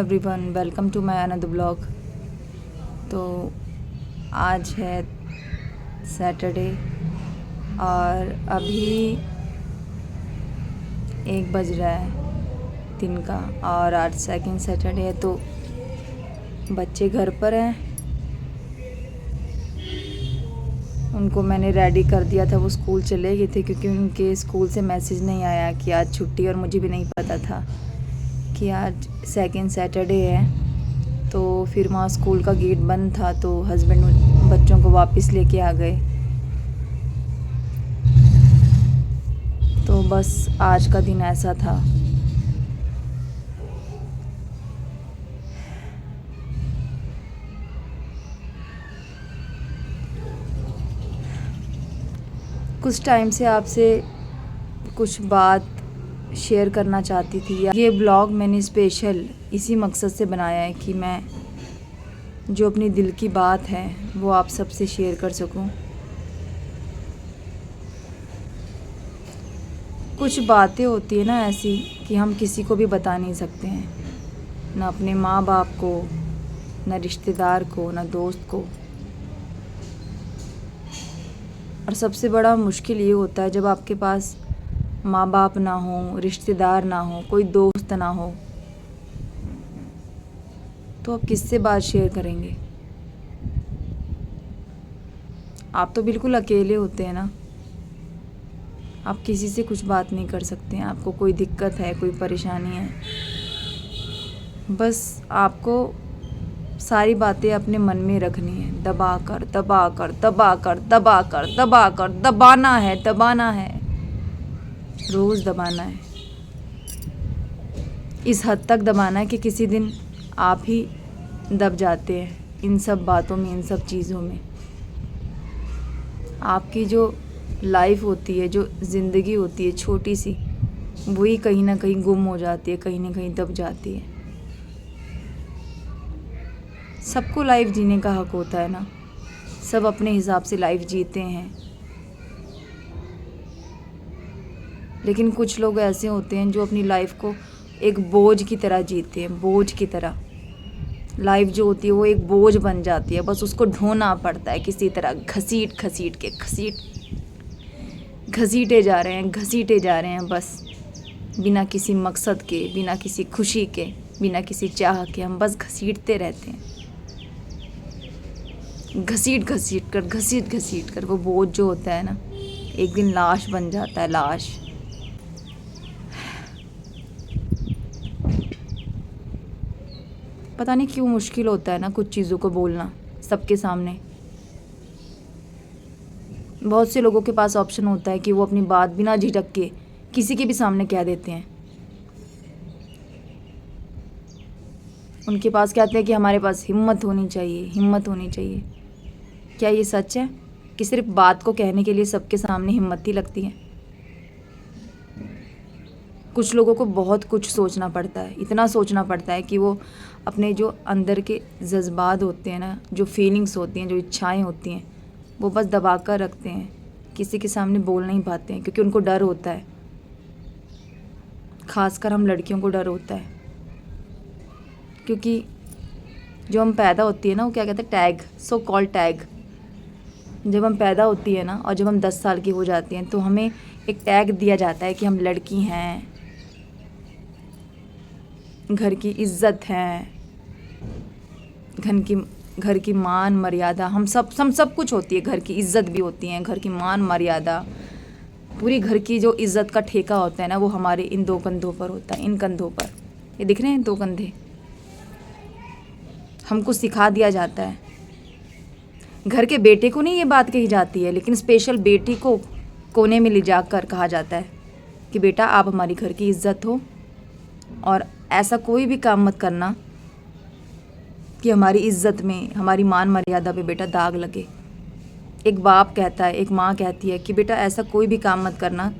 Everyone, welcome to my another blog. तो आज है सैटरडे और अभी 1 बज रहा है दिन का और आज सेकंड सैटरडे है तो बच्चे घर पर हैं। उनको मैंने रेडी कर दिया था, वो स्कूल चले गए थे क्योंकि उनके स्कूल से मैसेज नहीं आया कि आज छुट्टी, और मुझे भी नहीं पता था कि आज सेकंड सैटरडे है। तो फिर वहाँ स्कूल का गेट बंद था तो हस्बैंड बच्चों को वापस लेके आ गए। तो बस आज का दिन ऐसा था। कुछ टाइम से आपसे कुछ बात शेयर करना चाहती थी। ये ब्लॉग मैंने स्पेशल इसी मकसद से बनाया है कि मैं जो अपनी दिल की बात है वो आप सबसे शेयर कर सकूं। कुछ बातें होती है ना ऐसी कि हम किसी को भी बता नहीं सकते हैं, ना अपने माँ बाप को, ना रिश्तेदार को, ना दोस्त को। और सबसे बड़ा मुश्किल ये होता है जब आपके पास माँ बाप ना हो, रिश्तेदार ना हो, कोई दोस्त ना हो, तो आप किससे बात शेयर करेंगे? आप तो बिल्कुल अकेले होते हैं ना। आप किसी से कुछ बात नहीं कर सकते हैं। आपको कोई दिक्कत है, कोई परेशानी है, बस आपको सारी बातें अपने मन में रखनी है, दबा कर दबा कर दबा कर दबा कर दबा कर दबाना है, रोज़ दबाना है। इस हद तक दबाना है कि किसी दिन आप ही दब जाते हैं इन सब बातों में, इन सब चीज़ों में। आपकी जो लाइफ होती है, जो ज़िंदगी होती है छोटी सी, वही कहीं ना कहीं गुम हो जाती है, कहीं ना कहीं दब जाती है। सबको लाइफ जीने का हक होता है ना, सब अपने हिसाब से लाइफ जीते हैं। लेकिन कुछ लोग ऐसे होते हैं जो अपनी लाइफ को एक बोझ की तरह जीते हैं, बोझ की तरह। लाइफ जो होती है वो एक बोझ बन जाती है, बस उसको ढोना पड़ता है किसी तरह, घसीटे जा रहे हैं बस, बिना किसी मकसद के, बिना किसी खुशी के, बिना किसी चाह के। हम बस घसीटते रहते हैं, घसीट कर वो बोझ जो होता है ना, एक दिन लाश बन जाता है, लाश। पता नहीं क्यों मुश्किल होता है ना कुछ चीज़ों को बोलना सबके सामने। बहुत से लोगों के पास ऑप्शन होता है कि वो अपनी बात बिना झिझक के किसी के भी सामने कह देते हैं। उनके पास कहते हैं कि हमारे पास हिम्मत होनी चाहिए। क्या ये सच है कि सिर्फ बात को कहने के लिए सबके सामने हिम्मत ही लगती है? कुछ लोगों को बहुत कुछ सोचना पड़ता है, इतना सोचना पड़ता है कि वो अपने जो अंदर के जज्बात होते हैं ना, जो फीलिंग्स होती हैं, जो इच्छाएं होती हैं, वो बस दबा कर रखते हैं, किसी के सामने बोल नहीं पाते हैं क्योंकि उनको डर होता है। खासकर हम लड़कियों को डर होता है क्योंकि जो हम पैदा होती है ना, वो क्या कहते हैं, टैग, सो कॉल्ड टैग। जब हम पैदा होती है ना और जब हम 10 साल की हो जाती हैं तो हमें एक टैग दिया जाता है कि हम लड़की हैं, घर की इज्जत है, घर की मान मर्यादा, हम सब कुछ होती है। घर की इज्जत भी होती है, घर की मान मर्यादा, पूरी घर की जो इज्जत का ठेका होता है ना, वो हमारे इन 2 कंधों पर होता है, इन कंधों पर। ये दिख रहे हैं 2 कंधे। हमको सिखा दिया जाता है। घर के बेटे को नहीं ये बात कही जाती है, लेकिन स्पेशल बेटी को कोने में ले जाकर कहा जाता है कि बेटा आप हमारी घर की इज्जत हो और ऐसा कोई भी काम मत करना कि हमारी इज्जत में, हमारी मान मर्यादा पे बेटा दाग लगे। एक बाप कहता है, एक माँ कहती है कि बेटा ऐसा कोई भी काम मत करना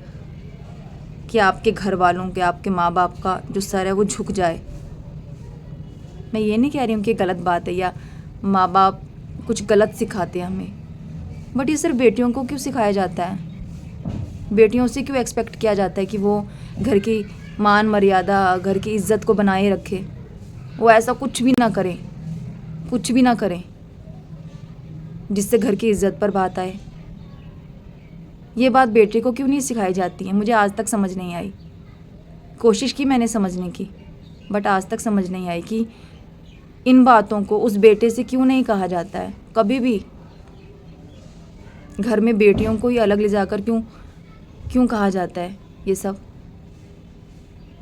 कि आपके घर वालों के, आपके माँ बाप का जो सर है वो झुक जाए। मैं ये नहीं कह रही हूँ कि गलत बात है या माँ बाप कुछ गलत सिखाते हैं हमें, बट ये सिर्फ बेटियों को क्यों सिखाया जाता है? बेटियों से क्यों एक्सपेक्ट किया जाता है कि वो घर की मान मर्यादा, घर की इज्जत को बनाए रखे? वो ऐसा कुछ भी ना करें, कुछ भी ना करें जिससे घर की इज्जत पर बात आए। ये बात बेटे को क्यों नहीं सिखाई जाती है, मुझे आज तक समझ नहीं आई। कोशिश की मैंने समझने की, बट आज तक समझ नहीं आई कि इन बातों को उस बेटे से क्यों नहीं कहा जाता है। कभी भी घर में बेटियों को ही अलग ले जाकर क्यों क्यों कहा जाता है ये सब।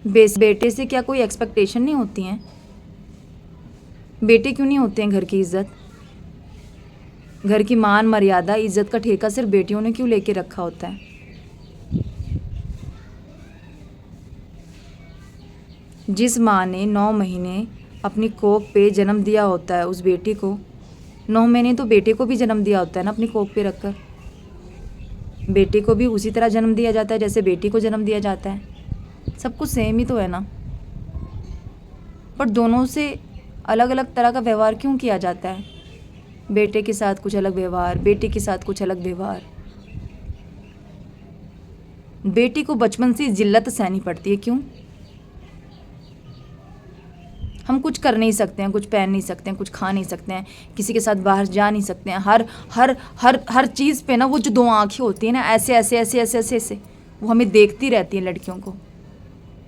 बेटे से क्या कोई एक्सपेक्टेशन नहीं होती हैं? बेटे क्यों नहीं होते हैं घर की इज्जत? घर की मान मर्यादा इज्जत का ठेका सिर्फ बेटियों ने क्यों लेके रखा होता है? जिस माँ ने 9 महीने अपनी कोख पे जन्म दिया होता है उस बेटी को, 9 महीने तो बेटे को भी जन्म दिया होता है ना अपनी कोख पे रखकर। बेटे को भी उसी तरह जन्म दिया जाता है जैसे बेटी को जन्म दिया जाता है। सब कुछ सेम ही तो है ना, पर दोनों से अलग अलग तरह का व्यवहार क्यों किया जाता है? बेटे के साथ कुछ अलग व्यवहार, बेटी के साथ कुछ अलग व्यवहार। बेटी को बचपन से जिल्लत सहनी पड़ती है, क्यों? हम कुछ कर नहीं सकते हैं, कुछ पहन नहीं सकते हैं, कुछ खा नहीं सकते हैं, किसी के साथ बाहर जा नहीं सकते हैं। हर हर हर हर चीज़ पे ना वो जो 2 आँखें होती है ना, ऐसे ऐसे ऐसे ऐसे ऐसे ऐसे वो हमें देखती रहती है लड़कियों को।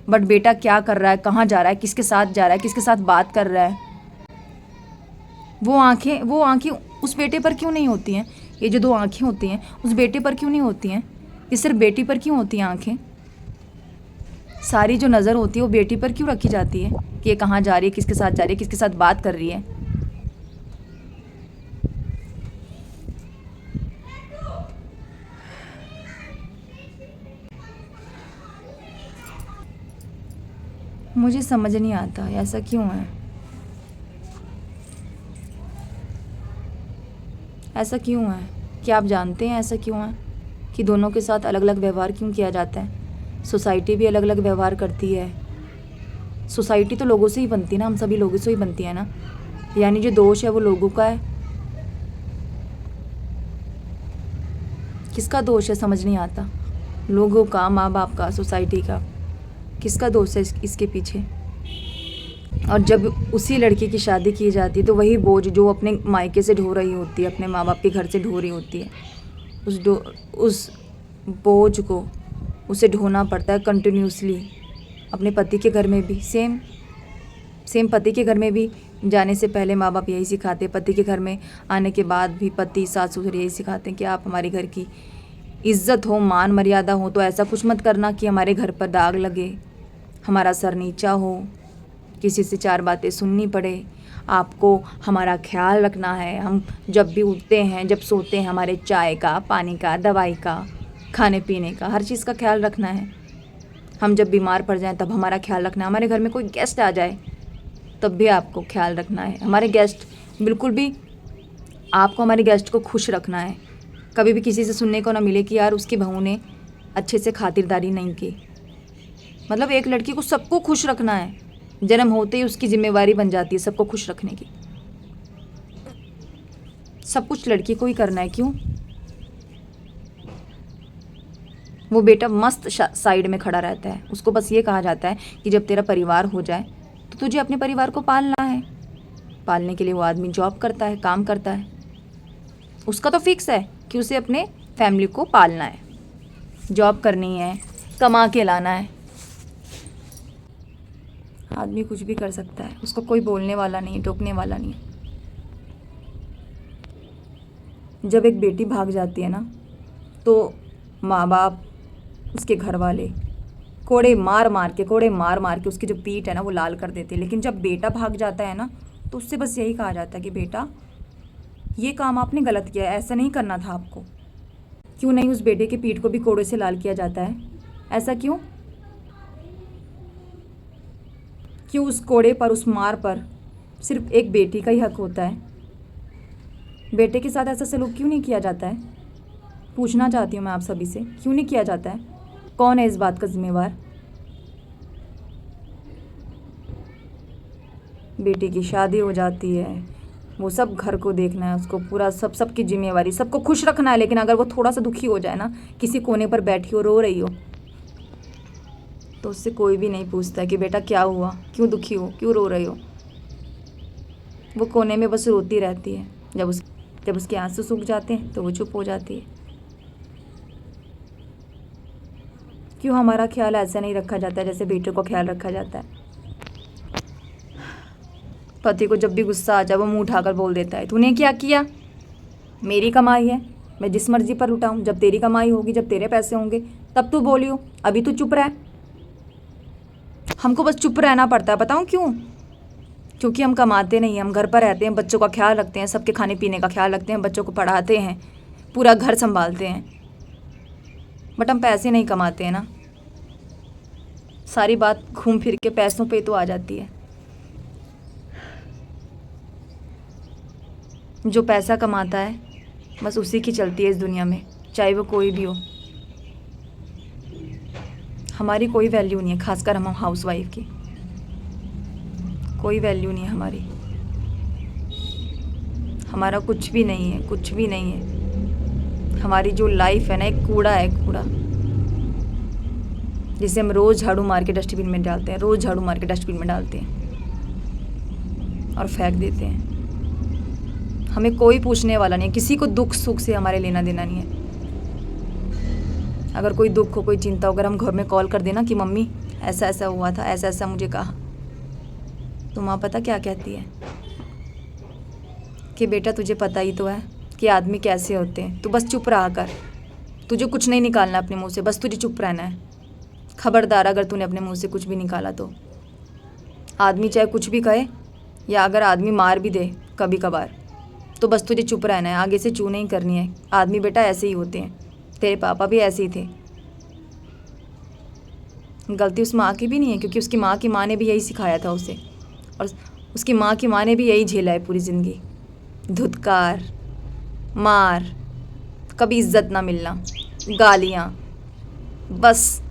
बट बेटा क्या कर रहा है, कहाँ जा रहा है, किसके साथ जा रहा है, किसके साथ बात कर रहा है, वो आँखें उस बेटे पर क्यों नहीं होती हैं? ये जो 2 आँखें होती हैं उस बेटे पर क्यों नहीं होती हैं? ये सिर्फ बेटी पर क्यों होती हैं आँखें? सारी जो नज़र होती है वो बेटी पर क्यों रखी जाती है कि ये कहाँ जा रही है, किसके साथ जा रही है, किसके साथ बात कर रही है? मुझे समझ नहीं आता ऐसा क्यों है। ऐसा क्यों है? क्या आप जानते हैं ऐसा क्यों है कि दोनों के साथ अलग अलग व्यवहार क्यों किया जाता है? सोसाइटी भी अलग अलग व्यवहार करती है। सोसाइटी तो लोगों से ही बनती है ना, हम सभी लोगों से ही बनती है ना। यानी जो दोष है वो लोगों का है। किसका दोष है समझ नहीं आता। लोगों का, माँ बाप का, सोसाइटी का? किसका दोष है इसके पीछे? और जब उसी लड़की की शादी की जाती है तो वही बोझ जो अपने मायके से ढो रही होती है, अपने माँ बाप के घर से ढो रही होती है, उस बोझ को उसे ढोना पड़ता है कंटिन्यूसली। अपने पति के घर में भी सेम पति के घर में भी जाने से पहले माँ बाप यही सिखाते हैं, पति के घर में आने के बाद भी पति सास ससुर यही सिखाते हैं कि आप हमारे घर की इज्जत हो, मान मर्यादा हो, तो ऐसा कुछ मत करना कि हमारे घर पर दाग लगे, हमारा सर नीचा हो, किसी से 4 बातें सुननी पड़े, आपको हमारा ख्याल रखना है। हम जब भी उठते हैं, जब सोते हैं, हमारे चाय का, पानी का, दवाई का, खाने पीने का, हर चीज़ का ख्याल रखना है। हम जब बीमार पड़ जाएं तब हमारा ख्याल रखना है। हमारे घर में कोई गेस्ट आ जाए तब भी आपको ख्याल रखना है। हमारे गेस्ट बिल्कुल भी आपको हमारे गेस्ट को खुश रखना है। कभी भी किसी से सुनने को ना मिले कि यार उसकी बहू ने अच्छे से खातिरदारी नहीं की। मतलब एक लड़की को सबको खुश रखना है। जन्म होते ही उसकी जिम्मेवारी बन जाती है सबको खुश रखने की। सब कुछ लड़की को ही करना है, क्यों? वो बेटा मस्त साइड में खड़ा रहता है, उसको बस ये कहा जाता है कि जब तेरा परिवार हो जाए तो तुझे अपने परिवार को पालना है। पालने के लिए वो आदमी जॉब करता है, काम करता है। उसका तो फिक्स है कि उसे अपने फैमिली को पालना है, जॉब करनी है, कमा के लाना है। आदमी कुछ भी कर सकता है, उसको कोई बोलने वाला नहीं, टोकने वाला नहीं। जब एक बेटी भाग जाती है ना तो माँ बाप, उसके घर वाले कोड़े मार मार के उसकी जो पीठ है ना वो लाल कर देते हैं। लेकिन जब बेटा भाग जाता है ना तो उससे बस यही कहा जाता है कि बेटा ये काम आपने गलत किया है, ऐसा नहीं करना था आपको। क्यों नहीं उस बेटे की पीठ को भी कोड़े से लाल किया जाता है? ऐसा क्यों? क्यों उस कोड़े पर, उस मार पर सिर्फ एक बेटी का ही हक होता है? बेटे के साथ ऐसा सलूक क्यों नहीं किया जाता है? पूछना चाहती हूँ मैं आप सभी से, क्यों नहीं किया जाता है? कौन है इस बात का जिम्मेवार? बेटी की शादी हो जाती है, वो सब घर को देखना है, उसको पूरा सबकी जिम्मेवारी, सबको खुश रखना है। लेकिन अगर वो थोड़ा सा दुखी हो जाए ना, किसी कोने पर बैठी हो, रो रही हो, तो उससे कोई भी नहीं पूछता कि बेटा क्या हुआ, क्यों दुखी हो, क्यों रो रही हो। वो कोने में बस रोती रहती है। जब उसके आंसू सूख जाते हैं तो वो चुप हो जाती है। क्यों हमारा ख्याल ऐसा नहीं रखा जाता जैसे बेटों का ख्याल रखा जाता है? पति को जब भी गुस्सा आ जाए वो मुंह उठाकर बोल देता है, तूने क्या किया? मेरी कमाई है, मैं जिस मर्जी पर उठाऊं। जब तेरी कमाई होगी, जब तेरे पैसे होंगे तब तू बोलियो, अभी तू चुप रह। हमको बस चुप रहना पड़ता है, बताऊं क्यों? क्योंकि हम कमाते नहीं हैं, हम घर पर रहते हैं, बच्चों का ख्याल रखते हैं, सबके खाने पीने का ख्याल रखते हैं, बच्चों को पढ़ाते हैं, पूरा घर संभालते हैं, बट हम पैसे नहीं कमाते हैं ना। सारी बात घूम फिर के पैसों पे तो आ जाती है। जो पैसा कमाता है बस उसी की चलती है इस दुनिया में, चाहे वो कोई भी हो। हमारी कोई वैल्यू नहीं है, खासकर हम हाउस वाइफ की कोई वैल्यू नहीं है हमारी। हमारा कुछ भी नहीं है, कुछ भी नहीं है। हमारी जो लाइफ है ना, एक कूड़ा है, कूड़ा, जिसे हम रोज़ झाड़ू मार के डस्टबिन में डालते हैं, रोज़ झाड़ू मार के डस्टबिन में डालते हैं और फेंक देते हैं। हमें कोई पूछने वाला नहीं है, किसी को दुख सुख से हमारे लेना देना नहीं है। अगर कोई दुख हो, कोई चिंता हो, अगर हम घर में कॉल कर देना कि मम्मी ऐसा ऐसा हुआ था, ऐसा ऐसा मुझे कहा, तो माँ पता क्या कहती है कि बेटा तुझे पता ही तो है कि आदमी कैसे होते हैं, तू बस चुप रहा कर, तुझे कुछ नहीं निकालना अपने मुंह से, बस तुझे चुप रहना है। खबरदार अगर तूने अपने मुंह से कुछ भी निकाला तो आदमी चाहे कुछ भी कहे, या अगर आदमी मार भी दे कभी कभार, तो बस तुझे चुप रहना है, आगे से चू नहीं करनी है। आदमी बेटा ऐसे ही होते हैं, तेरे पापा भी ऐसे ही थे। गलती उस माँ की भी नहीं है, क्योंकि उसकी माँ की माँ ने भी यही सिखाया था उसे, और उसकी माँ की माँ ने भी यही झेला है पूरी ज़िंदगी। धुतकार, मार, कभी इज्जत ना मिलना, गालियाँ, बस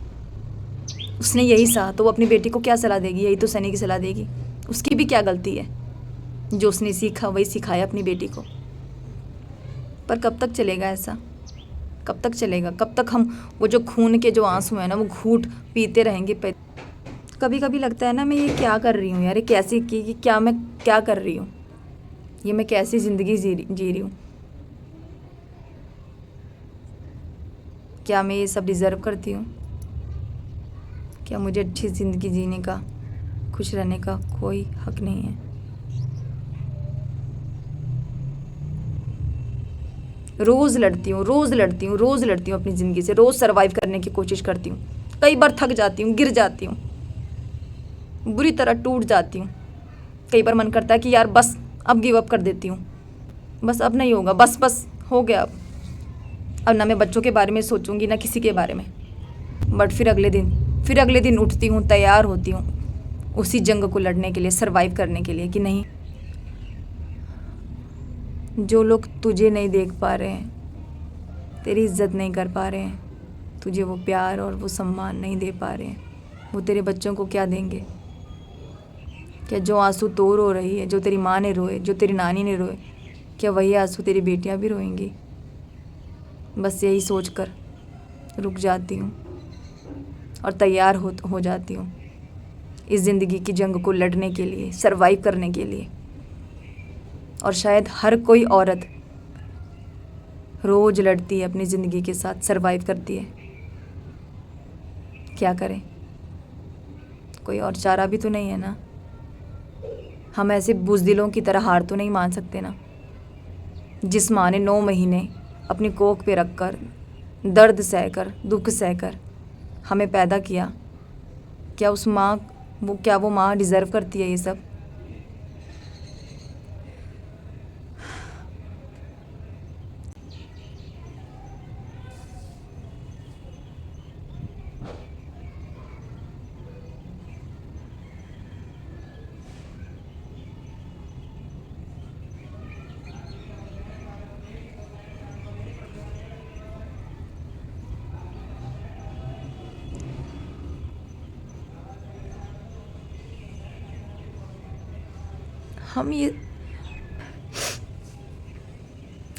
उसने यही सहा। तो वो अपनी बेटी को क्या सलाह देगी? यही तो सहने की सलाह देगी। उसकी भी क्या गलती है? जो उसने सीखा वही सिखाया अपनी बेटी को। पर कब तक चलेगा ऐसा? कब तक चलेगा? कब तक हम वो जो खून के जो आंसू हैं ना, वो घूंट पीते रहेंगे? कभी कभी लगता है ना, मैं ये क्या कर रही हूँ यार, ये कैसी की क्या, मैं क्या कर रही हूँ, ये मैं कैसी ज़िंदगी जी रही हूँ? क्या मैं ये सब डिज़र्व करती हूँ? क्या मुझे अच्छी ज़िंदगी जीने का, खुश रहने का कोई हक नहीं है? रोज़ लड़ती हूँ, रोज़ लड़ती हूँ, रोज़ लड़ती हूँ अपनी ज़िंदगी से, रोज़ सर्वाइव करने की कोशिश करती हूँ। कई बार थक जाती हूँ, गिर जाती हूँ, बुरी तरह टूट जाती हूँ। कई बार मन करता है कि यार बस अब गिव अप कर देती हूँ, बस अब नहीं होगा, बस बस हो गया अब ना मैं बच्चों के बारे में सोचूंगी ना किसी के बारे में। बट फिर अगले दिन उठती हूँ, तैयार होती हूँ उसी जंग को लड़ने के लिए, सर्वाइव करने के लिए, कि नहीं, जो लोग तुझे नहीं देख पा रहे हैं, तेरी इज्जत नहीं कर पा रहे हैं, तुझे वो प्यार और वो सम्मान नहीं दे पा रहे हैं, वो तेरे बच्चों को क्या देंगे? क्या जो आंसू तो रो रही है, जो तेरी माँ ने रोए, जो तेरी नानी ने रोए, क्या वही आंसू तेरी बेटियाँ भी रोएंगी? बस यही सोचकर रुक जाती हूँ और तैयार हो जाती हूँ इस ज़िंदगी की जंग को लड़ने के लिए, सर्वाइव करने के लिए। और शायद हर कोई औरत रोज़ लड़ती है अपनी ज़िंदगी के साथ, सर्वाइव करती है। क्या करें? कोई और चारा भी तो नहीं है ना। हम ऐसे बुज़दिलों की तरह हार तो नहीं मान सकते ना। जिस माँ ने 9 महीने अपनी कोख पे रखकर, दर्द सहकर, दुख सहकर हमें पैदा किया, क्या वो माँ डिज़र्व करती है ये सब?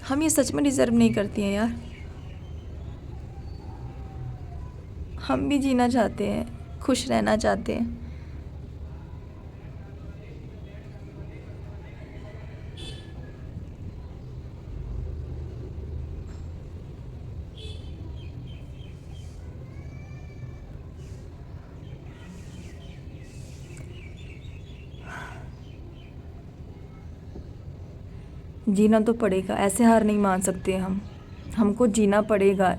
हम ये सच में डिज़र्व नहीं करती हैं यार। हम भी जीना चाहते हैं, खुश रहना चाहते हैं, जीना तो पड़ेगा, ऐसे हार नहीं मान सकते हम। हमको जीना पड़ेगा,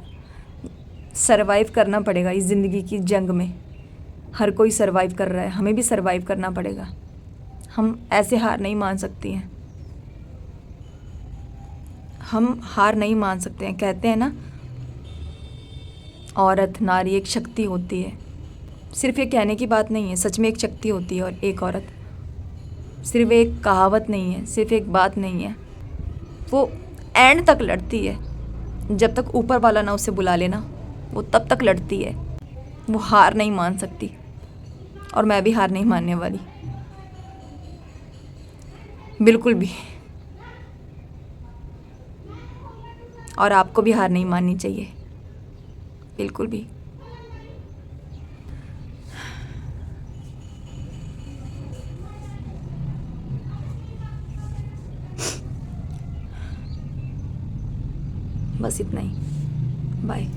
सरवाइव करना पड़ेगा इस ज़िंदगी की जंग में। हर कोई सरवाइव कर रहा है, हमें भी सरवाइव करना पड़ेगा। हम ऐसे हार नहीं मान सकती हैं, हम हार नहीं मान सकते हैं। कहते हैं ना, औरत नारी एक शक्ति होती है। सिर्फ ये कहने की बात नहीं है, सच में एक शक्ति होती है। और एक औरत सिर्फ एक कहावत नहीं है, सिर्फ एक बात नहीं है। वो एंड तक लड़ती है, जब तक ऊपर वाला ना उसे बुला लेना, वो तब तक लड़ती है। वो हार नहीं मान सकती, और मैं भी हार नहीं मानने वाली, बिल्कुल भी। और आपको भी हार नहीं माननी चाहिए, बिल्कुल भी। बस इतना ही, बाय।